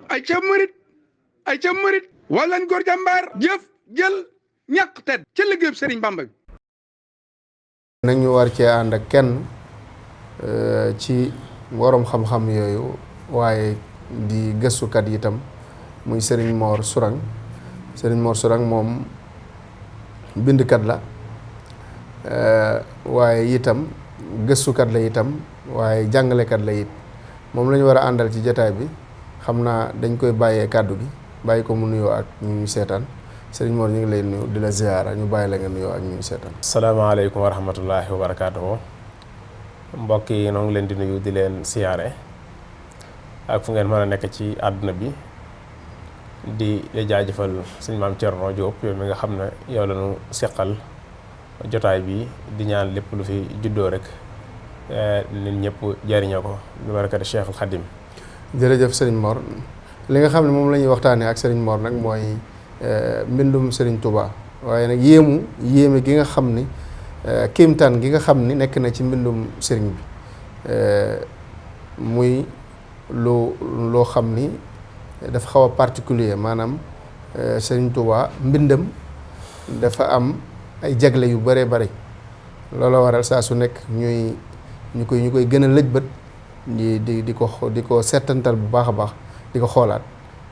ay ca murit wala góor jàmbaar jëf jël ñàkk tedd ca liggéeyub Sëriñ Bamba bi. nag ñu war cee ànd ak kenn ci waroom xam-xam yooyu waaye di gëstukat itam muy Serigne Mor Sourang Serigne Mor Sourang moom bindkat la waaye itam gëstukat la itam waaye jàngalekat la it moom la ñu war a àndal ci jataay bi xam naa dañ koy bàyyee kàddu gi bàyyi ko mu nuyoo ak ñu ñu seetaan Serigne Mor ñu ngi lay nuyu di la ziyaara ñu bàyyi la nga nuyoo ak ñu ñu seetaan. salaamaaleykum wa rahmatullahi wa barakaatuhu. mbokk yi noo ngi leen di nuyu di leen siyaare ak fu ngeen mën a nekk ci àdduna bi di jaajëfal suñu maam Thierno Diop yow mi nga xam ne yow la ñu seqal jotaay bi di ñaan lépp lu fi juddoo rek nit ñëpp jariñoo ko bi barakati Cheikhul Khadim. jërëjëf Serigne Mor li nga xam ne moom la ñuy waxtaanee ak Serigne Mor nag mooy mbindum Serigne Touba waaye nag yéeme gi nga xam ni kéemtaan gi nga xam ni nekk na ci mbindum Serigne bi muy loo xam ni dafa xaw a particulier maanaam Serigne Touba mbindam dafa am ay jagle yu bëree bëri loolu waral saa su nekk ñu koy gën a lëj bët di ko settantal bu baax a baax di ko xoolaat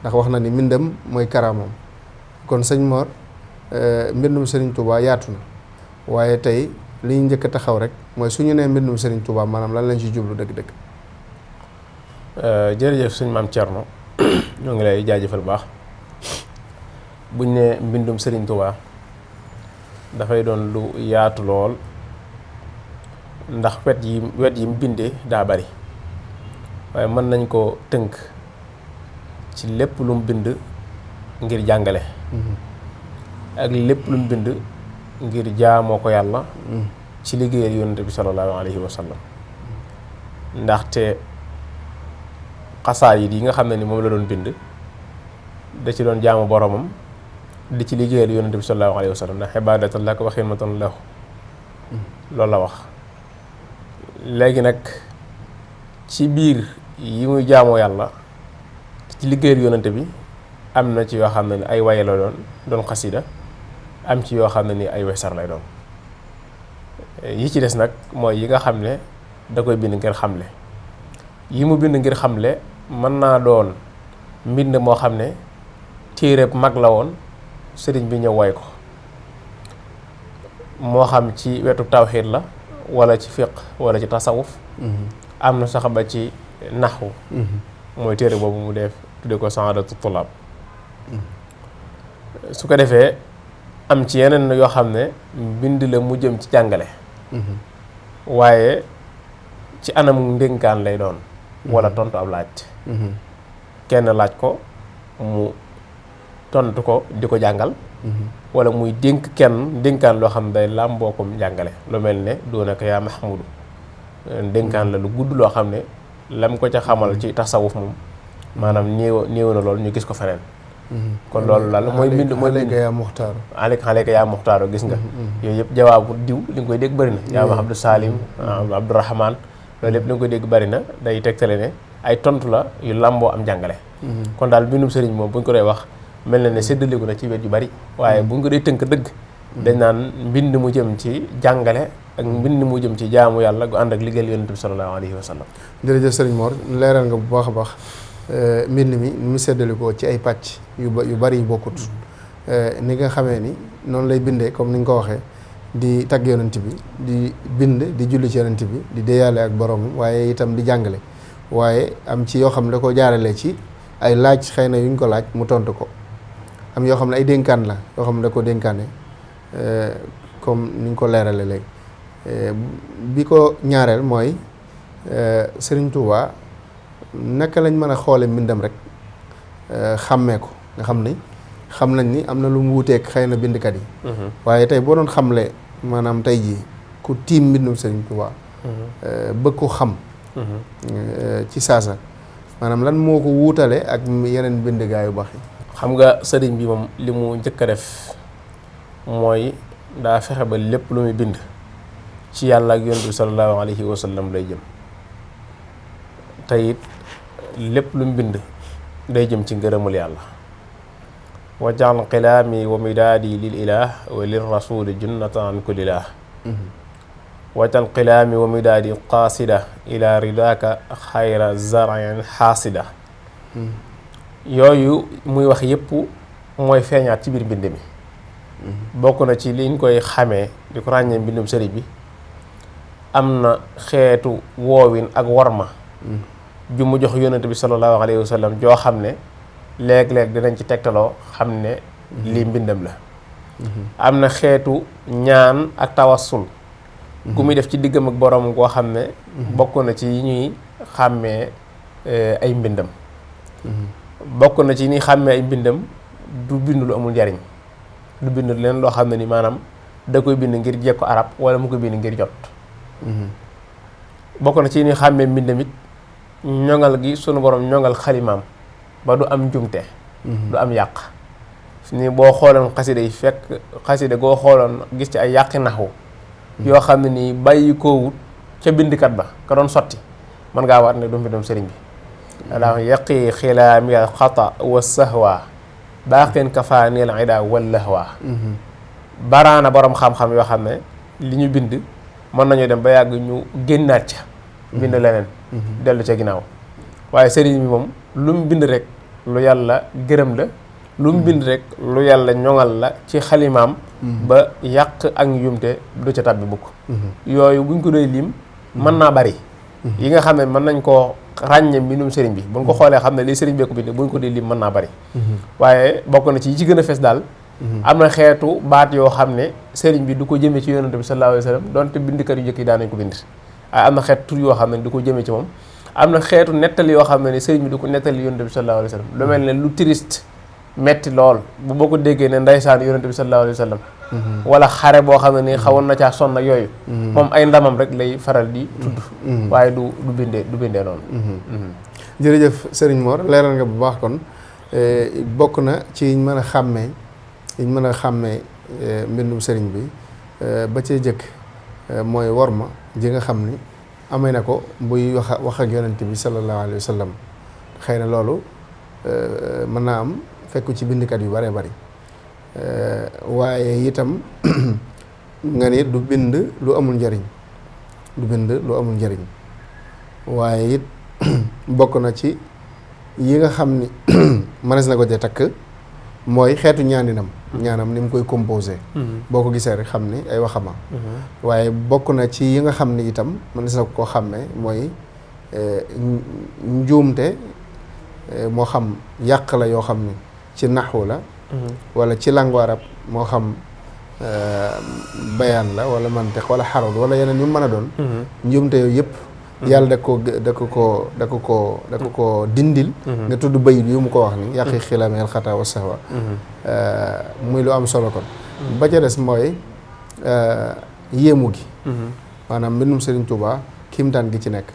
ndax wax na ni mbindam mooy karaamam kon sëñ Mor mbindum Serigne Touba yaatu na waaye tey li ñu njëkk a taxaw rek mooy su ñu nee mbindum Serigne Touba maanaam lan lañ ci jublu dëgg-dëgg. jërëjëf suñ maam Thierno ñoo ngi lay jaajëfal baax buñ ne mbindum Serigne Touba dafay doon lu yaatu lool ndax wet yi mu bindee daa bari waaye mën nañ ko tënk ci lépp lu mu bind ngir jàngale ak lépp lu mu bind ngir jaamoo ko yàlla ci liggéeyal yonent bi sallallahu alayhi wa sallam ndaxte xasaayid yi nga xam ne ni moom la doon bind da ci doon jaamu boromam di ci liggéeyal yonent bi sallallahu alayhi wa sallam ndax ibaadatan laka wa xidmatan lahu loolu la wax. léegi nag ci biir yi muy jaamoo yàlla ci liggéeyal yonent bi am na ci yoo xam ne ni ay waye la doon xasida am ci yoo xam ne ni ay wesar lay doon yi ci des nag mooy yi nga xam ne da koy bind ngir xamle yi mu bind ngir xamle mën naa doon mbind moo xam ne téere mag la woon sëriñ bi ñëw woy ko moo xam ci wetu tawxiid la wala ci fiq wala ci tasawuf am na sax ba ci naxwu mooy téere boobu mu def tudde ko saadatu tulaab su ko defee am ci yeneen yoo xam ne mbind la mu jëm ci jàngale waaye ci anam ndénkaan lay doon wala tontu ab laaj kenn laaj ko mu tontu ko di ko jàngal wala muy dénk kenn dénkaan loo xam ne day làmboo ko jàngale lu mel ne doonaka yaa Mahmudu dénkaan la lu gudd loo xam ne lam ko ca xamal ci tasawuf moom maanaam néew na loolu ñu gis ko feneen kon loolu daal mooy mbind yaa muxtaaru aleyka yaa muxtaaru gis nga yooyu yëpp jawaabu diw li nga koy dégg bëri na yaa ma Abdou Salim Abdourahman loolu lépp li nga koy dégg bëri na day tegtale ne ay tontu la yu làmboo am jàngale kon daal mbindum sëriñ moom bu ñu ko dee wax mel na ne séddaliku na ci wet yu bari waaye bu ñu ko dee tënk dëgg dañ naan mbind mu jëm ci jàngale ak mbind mu jëm ci jaamu yàlla gu ànd ak liggéeyal yonent bi sallallahu alayhi wa sallam. jërëjëf sëriñ Mor leeral nga bu baax a baax mbind mi ni mu séddalikoo ci ay pàcc yu bari yu bokkut ni nga xamee ni noonu lay bindee comme ni nga ko waxee di tagg yonent bi di bind di julli ci yonent bi di deeyaale ak borom waaye itam di jàngale waaye am ci yoo xam ne da koo jaarale ci ay laaj xëy na yuñ ko laaj mu tontu ko am yoo xam ne ay dénkaan la yoo xam ne da ko dénkaane comme ni ñu ko leerale léegi bi ko ñaareel mooy Serigne Touba naka lañ mën a xoole mbindam rek xàmmee ko nga xam ni xam nañ ni am na lu mu wuuteeg xëy na bindkat yi waaye tey boo doon xamle maanaam tey jii ku tiim mbindum Serigne Touba bëgg ko xam ci saasa maanaam lan moo ko wuutale ak yeneen bind gaa yu baax yi. xam nga sëriñ bi moom li mu njëkk a def mooy daa fexe ba lépp lu muy bind ci yàlla ak yonent bi sallallahu alayhi wa sallam lay jëm te it lépp lu mu bind day jëm ci ngërëmul yàlla. wajal qilaami wa midaadi lil ilah wa lir rasuli junnatan an kullilah. wajal qilaami wa midaadi qaasida ila ridaka xayra zarain xaasida. yooyu muy wax yépp mooy feeñaat ci biir mbind mi. bokk na ci liñ koy xamee di ko ràññee mbindum sëriñ bi am na xeetu woowin ak worma ju mu jox yonent bi sallallahu alayhi wa sallam joo xam ne léeg-léeg dinañ ci tegtaloo xam ne lii mbindam la. am na xeetu ñaan ak tawassul gu muy def ci diggam ak borom goo xam ne bokk na ci yi ñuy xàmmee ay mbindam. bokk na ci ni xàmmee ay mbindam du bind lu amul njariñ, du bind leen loo xam ne ni maanaam da koy bind ngir jekko arab wala mu koy bind ngir jot. bokk na ci ni xàmmee mbindam it ñoŋal gi sunu borom ñoŋal xalimaam ba du am njumte, du am yàq. ni boo xooloon xasida yi fekk xasida goo xooloon gis ci ay yàqi naxwu yoo xam ne nii bàyyi koowut ca bindkat ba ka doon sotti mën ngaa war ne du mbindum sëriñ bi. ala yaqi xilaami al xata wa sahwa baaqin kafaanil ida wal lahwa. baraana borom xam-xam yoo xam ne li ñu bind mën nañu dem ba yàgg ñu génnaat ca bind leneen dellu ca ginnaaw. waaye sëriñ bi moom lu mu bind rek lu yàlla gërëm la, lu mu bind rek lu yàlla ñoŋal la ci xalimaam ba yàq ak yumte du ca tàbbi bukk. yooyu buñ ko doy lim mën naa bari yi nga xam ne mën nañ koo ràññe mbindum sëriñ bi buñ ko xoolee xam ne li sëriñ bee ko bind buñ ko doy lim mën naa bari. waaye bokk na ci yi ci gën a fees daal am na xeetu baat yoo xam ne sëriñ bi du ko jëmee ci yonent bi sallallahu alayhi wa sallam donte bindkat yu njëkk yi daan nañ ko bind. waaye am na xeetu tur yoo xam ne du ko jëmee ci moom. am na xeetu nettali yoo xam ne ni sëriñ bi du ko nettali yonent bi sallallahu alayhi wa sallam lu mel ne lu triste metti lool bu boo ko déggee ne ndaysaan yonent bi sallallahu alayhi wa sallam wala xare boo xam ne ni xawoon na caa sonn ak yooyu moom ay ndamam rek lay faral di tudd waaye du bindee noonu. jërëjëf Serigne Mor leeral nga bu baax kon bokk na ci yiñ mën a xàmmee mbindum sëriñ bi ba cee jëkk mooy worma ji nga xam ni amee na ko buy wax ak yonent bi sallallahu alayhi wa sallam. xëy na loolu mën naa am fekku ci bindkat yu bare bari waaye itam nga ni du bind lu amul njariñ waaye it bokk na ci yi nga xam ni mënees na ko cee takk mooy xeetu ñaanam ni mu koy composé. boo ko gisee rek xam ni ay waxama waaye bokk na ci yi nga xam ni itam mënees na ko koo xàmmee mooy njuumte moo xam yàq la yoo xam ni ci naxwu la wala ci langue arab moo xam bayaan la wala mantiq wala xarod wala yeneen yu mën a doon njuumte yooyu yëpp yàlla da ko dindil nga tudd bayit yu mu ko wax ni yàqi xilaameel xataa wa sahwa muy lu am solo kon ba ca des mooy yéemu gi maanaam mbindum Serigne Touba kiimtaan gi ci nekk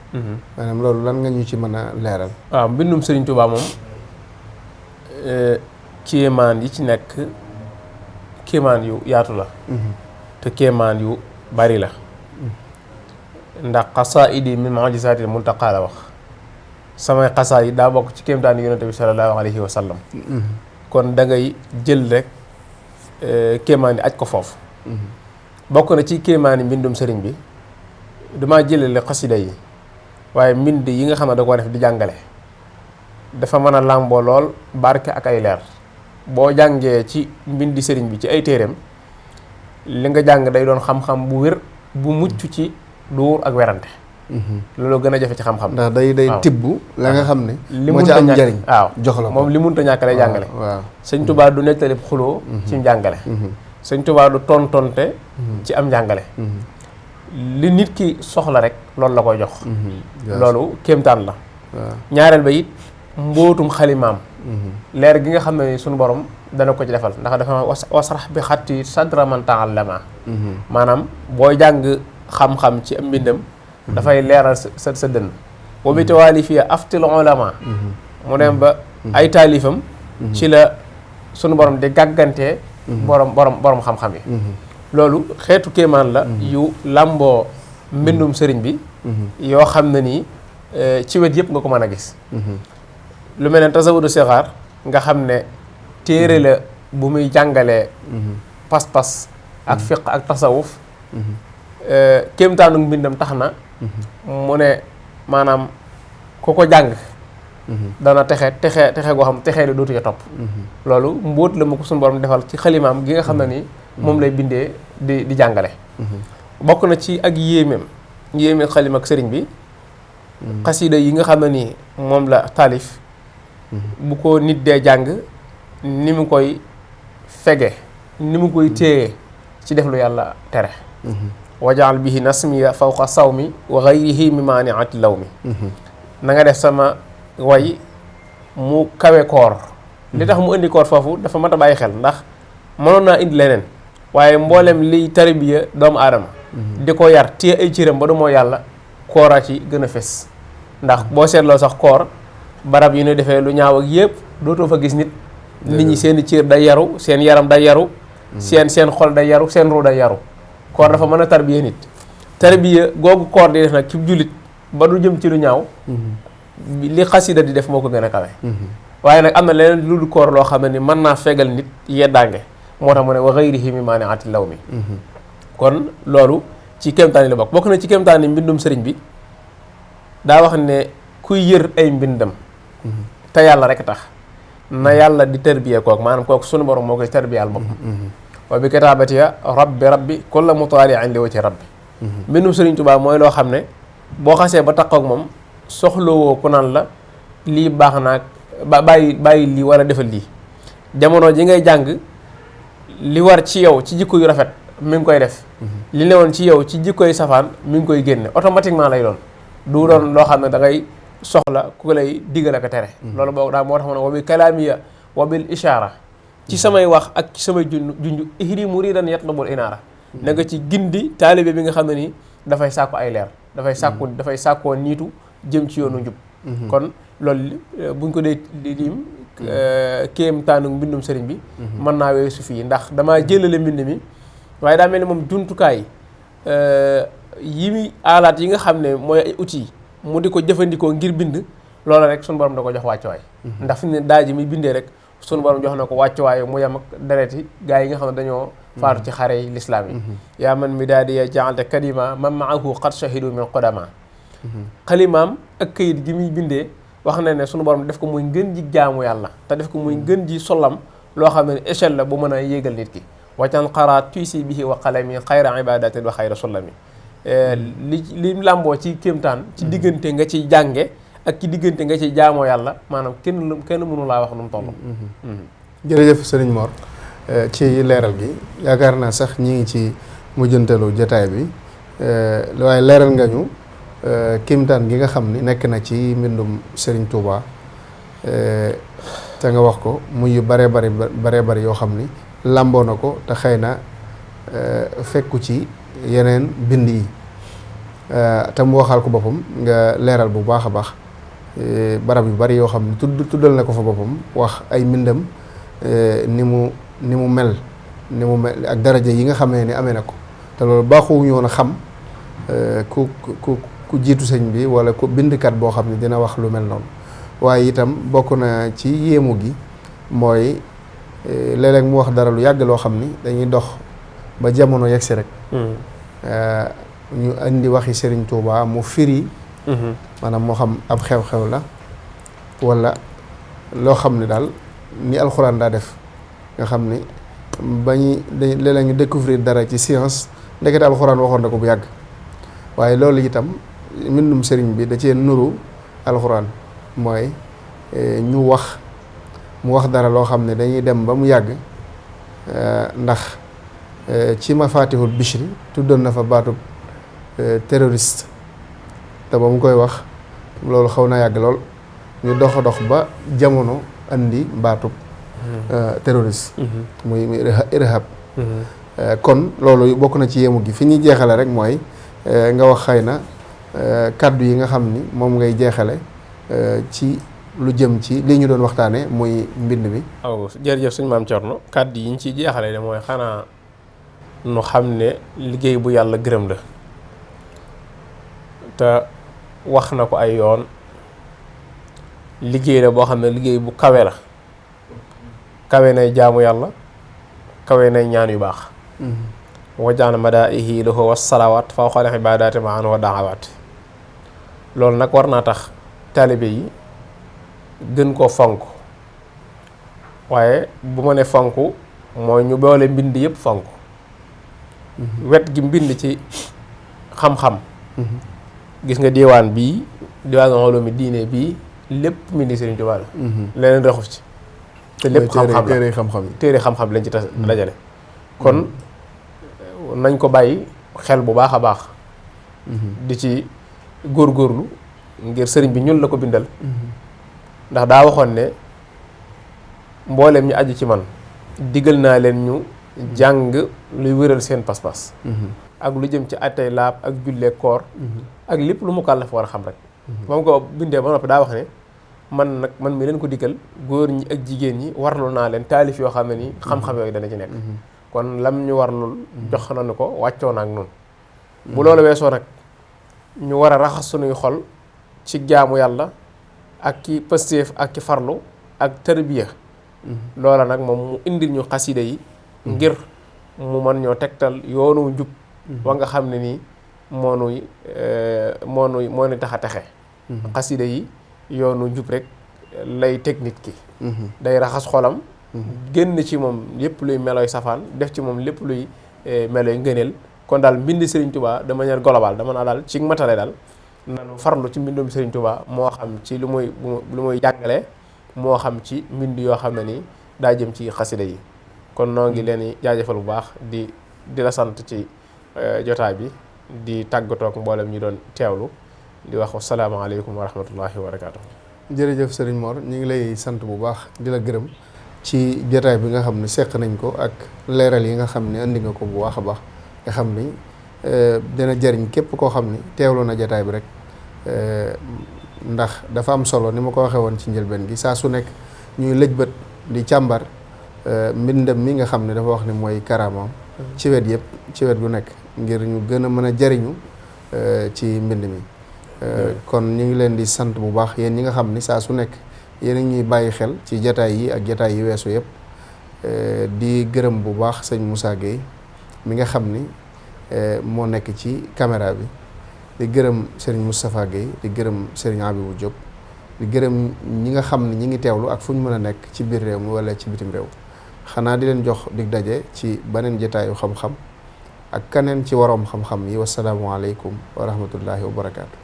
maanaam loolu lan nga ñu ci mën a leeral. waaw mbindum Serigne Touba moom kéemaan yi ci nekk kéemaan yu yaatu la te kéemaan yu bari la ndax xasaa'idi min mu'jizaatil muntaqa la wax samay xasaa yi daa bokk ci kéemtaan yi yonent bi sallallahu alayhi wa sallam kon da ngay jël rek kéemaan yi aj ko foofu bokk na ci kéemaan yi mbindum sëriñ bi damaa jëlale xasida yi waaye mbind yi nga xam ne da koo def di jàngale dafa mën a làmboo lool barke ak ay leer boo jàngee ci mbindi sëriñ bi ci ay téereem li nga jàng day doon xam-xam bu wér bu mucc ci duur ak werante loolu gën a jafe ci xam-xam ndax day tibb la nga xam ne li moo ci am njariñ jox la moom li munta ñàkk lay jàngale waaw sëñ Tuubaa du nettali xuloo ci njàngale sëñ Tuubaa du tontonte ci am njàngale li nit ki soxla rek loolu la koy jox loolu kéemtaan la ñaareel ba it mbootum xalimaam leer gi nga xam ne sunu borom dana ko ci defal ndax dafa wasrax bi xatti sadra man ta'allama maanaam booy jàng xam-xam ci am mbindam dafay leeral sa dënn wa bi tawaalifi aftil ulama mu dem ba ay taalifam ci la sunu borom di gàggantee borom xam-xam yi loolu xeetu kéemaan la yu làmboo mbindum sëriñ bi yoo xam ne nii ci wet yëpp nga ko mën a gis lu mel ne tasawudu sixaar nga xam ne téere la bu muy jàngalee pas-pas ak fiq ak tasawuf kéemtaanu mbindam tax na mu ne maanaam ku ko jàng dana texe goo xam texee li dootu ca topp loolu mbóot la mu ko suñu borom defal ci xalimaam gi nga xam ne ni moom lay bindee di jàngale bokk na ci ak yéeme xalima ak sëriñ bi xasida yi nga xam ne nii moom la taalif bu ko nit dee jàng ni mu koy fege ni mu koy téye ci def lu yàlla tere wajaal bihi nasmiya fawqa sawmi wa gayrihi mi maaniati law mi na nga def sama way mu kawe koor li tax mu indi koor foofu dafa mat a bàyyi xel ndax mënoon naa indi leneen waaye mboolem liy tarbiya doomu aadama di ko yar téye ay cëram ba du moo yàlla kooraa ci gën a fes ndax boo seetloo sax koor barab yi ñu defee lu ñaaw ak yëpp dootoo fa gis nit ñi seeni cër day yaru seen yaram day yaru seen xol day yaru seen ru day yaru koor dafa mën a tarbiya nit tarbiya googu koor di def nag ci jullit ba du jëm ci lu ñaaw li xasida di def moo ko gën a kawe waaye nag am na leneen lu dul koor loo xam ne ni mën naa fegal nit yeddaange moo tax mu ne wa ghayrihi mi maaniati law mi kon loolu ci kéemtaan yi la bokk na ci kéemtaan yi mbindum sëriñ bi daa wax ne kuy yër ay mbindam te yàlla rek tax na yàlla di tarbiya kook maanaam kooku sunu borom moo koy tarbiyaal bopp wa bi kitaabatiya rabbi kulla mutaali'in li wajhi rabbi mbindum sëriñ Tuubaa mooy loo xam ne boo xasee ba takkook moom soxlawoo ku naan la lii baax naag bàyyi lii wala defal lii jamono ji ngay jàng li war ci yow ci jikko yu rafet mi ngi koy def li newoon ci yow ci jikkoy safaan mi ngi koy génne automatiquement lay doon du doon loo xam ne da ngay soxla ku lay digal ak a tere loolu boo daa moo tax ma ne wa bi kalaamiya wa bil ishaara ci samay wax ak ci samay junj ihri muridan yatlubul inaara na nga ci gindi taalibe bi nga xam ne nii dafay sàkku ay leer dafay sàkkoo niitu jëm ci yoonu njub kon loolu buñ ko dee lim kéemtaanu mbindum sëriñ bi mën naa weesu fii ndax damaa jëlale mbind mi waaye daa mel ni moom jumtukaay yi muy aalaat yi nga xam ne mooy ay outils mu di ko jëfandikoo ngir bind loola rek sunu borom da ko jox wàccuwaay ndax fi mu ne daa ji muy bindee rek sunu borom jox na ko wàccuwaay mu yem ak dereti gaa yi nga xam ne dañoo faatu ci xare yi lislaam yi yaa man mi daal di jaalte kalima man maahu qad shahidu min qudama xalimaam ak këyit gi muy bindee wax na ne sunu borom def ko muy ngën ji jaamu yàlla te def ko muy ngën ji sollam loo xam ne échelle la bu mën a yéegal nit ki waccan xaraat tuysi bihi wa qalami xayra ibadatin wa xayra sullami li làmboo ci kéemtaan ci diggante nga ci jànge ak ci diggante nga ci jaamoo yàlla maanaam kenn mënu laa wax nu mu toll jërëjëf sëriñ Mor ci leeral gi yaakaar naa sax ñi ngi ci mujjantalu jataay bi waaye leeral nga ñu kéemtaan gi nga xam ni nekk na ci mbindum sëriñ Touba te nga wax ko muy yu baree bari yoo xam ni làmboo na ko te xëy na fekku ci yeneen bind yi te mu waxal ko boppam nga leeral bu baax a baax barab yu bari yoo xam ne tuddal na ko fa boppam wax ay mbindam ni mu mel ak daraja yi nga xamee ni amee na ko te loolu baaxuwuñu woon a xam ku jiitu sëñ bi wala ku bindkat boo xam ne dina wax lu mel noonu waaye itam bokk na ci yéemu gi mooy léeg-léeg mu wax dara lu yàgg loo xam ni dañuy dox ba jamono yegsi rek ñu indi waxi Serigne Touba mu firi maanaam moo xam ab xew-xew la wala loo xam ne daal ni alxuraan daa def nga xam ni léeg-léeg ñu découvrir dara ci science ndekete alxuraan waxoon na ko bu yàgg waaye loolu itam mbindum sëriñ bi da cee nuru alxuraan mooy mu wax dara loo xam ne dañuy dem ba mu yàgg ndax ci mafatihul Bichri tuddoon na fa baatub terroriste te ba mu koy wax loolu xaw na yàgg lool ñu dox ba jamono andi baatub terroriste muy irhab kon loolu bokk na ci yéemu gi fi ñuy jeexale rek mooy nga wax xëy na kàddu yi nga xam ni moom ngay jeexale ci lu jëm ci li ñu doon waxtaane muy mbind mi. waaw jërëjëf suñu maam Thierno kàddu yi ñu ciy jeexale de mooy xanaa nu xam ne liggéey bu yàlla gërëm la te wax na ko ay yoon liggéey la boo xam ne liggéey bu kawe la, kawe nay jaamu yàlla, kawe nay ñaan yu baax. wajaana madaihi lahu wa salawaat fa xale ibaadaati ma an wa daawaat. loolu nag war naa tax taalibe yi gën koo fonk, waaye bu ma ne fonk mooy ñu boole mbind yëpp fonk. wet gi mbind ci xam-xam. gis nga diwaan bii diwaan ulumi diine bii lépp mbindi Sëriñ Tuubaa la. leneen raxu ci. te lépp xam-xam la téere xam-xam lañ ci tas dajale. kon nañ ko bàyyi xel bu baax a baax. di ci góorgóorlu ngir sëriñ bi ñun la ko bindal. ndax daa waxoon ne mboolem ñu aju ci man digal naa leen ñu jàng luy wéral seen pas-pas. ak lu jëm ci attey laab ak jullee koor. ak lépp lu mu kàllaf war a xam rek. moom ko bindee ba noppi daa wax ne man mi leen ko digal góor ñi ak jigéen ñi warlu naa leen taalif yoo xam ne nii xam-xam yooyu dana ci nekk. kon lam ñu warlul jox nañu ko wàccoo na ak noonu. bu loolu weesoo nag ñu war a raxas sunuy xol ci jaamu yàlla ak ki pëstéef ak ki farlu ak tarbiya. loola nag moom mu indil ñu xasida yi ngir mu mën ñoo tegtal yoonu njub wa nga xam ne nii moo nuy tax a texe. xasida yi yoonu njub rek lay teg nit ki. day raxas xolam génn ci moom lépp luy meloy safaan def ci moom lépp luy meloy ngëneel. kon daal mbind Serigne Touba de manière globale dama naa daal ci matale daal nanu farlu ci mbindum Serigne Touba moo xam ci lu muy jàngale moo xam ci mbind yoo xam ne nii daa jëm ci xasida yi. kon noo ngi leen di jaajëfal bu baax di la sant ci jotaay bi di tàggatoog mboolem ñu doon teewlu di wax wasalaamaaleykum wa rahmatullahi wa barakaatu. jërëjëf Serigne Mor ñu ngi lay sant bu baax di la gërëm ci jotaay bi nga xam ne seq nañ ko ak leeral yi nga xam ne indi nga ko bu baax a baax. nga xam ni dina jëriñ képp koo xam ni teewlu na jataay bi rek ndax dafa am solo ni ma ko waxee woon ci njëlbeen gi saa su nekk ñuy lëjbët di càmbar mbindam mi nga xam ne dafa wax ni mooy karaamam ci wet yëpp ci wet gu nekk ngir ñu gën a mën a jëriñu ci mbind mi kon ñu ngi leen di sant bu baax yéen ñi nga xam ni saa su nekk yéen a ñuy bàyyi xel ci jataay yi ak jataay yi weesu yëpp di gërëm bu baax sëñ Moussa Gueye mi nga xam ni moo nekk ci caméra bi di gërëm Serigne Moustapha Gueye di gërëm Serigne Abibou Diop di gërëm ñi nga xam ni ñi ngi teewlu ak fu ñu mën a nekk ci biir réew mi wala ci bitim réew xanaa di leen jox dig daje ci beneen jotaayu xam-xam ak keneen ci waroom xam-xam yi wasalaamualeykum wa rahmatullahi wa barakaatu.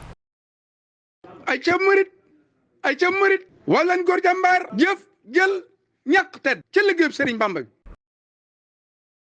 ay ca murit wala góor jàmbaar jëf jël ñàkk tedd ca liggéeyub Serigne Bamba bi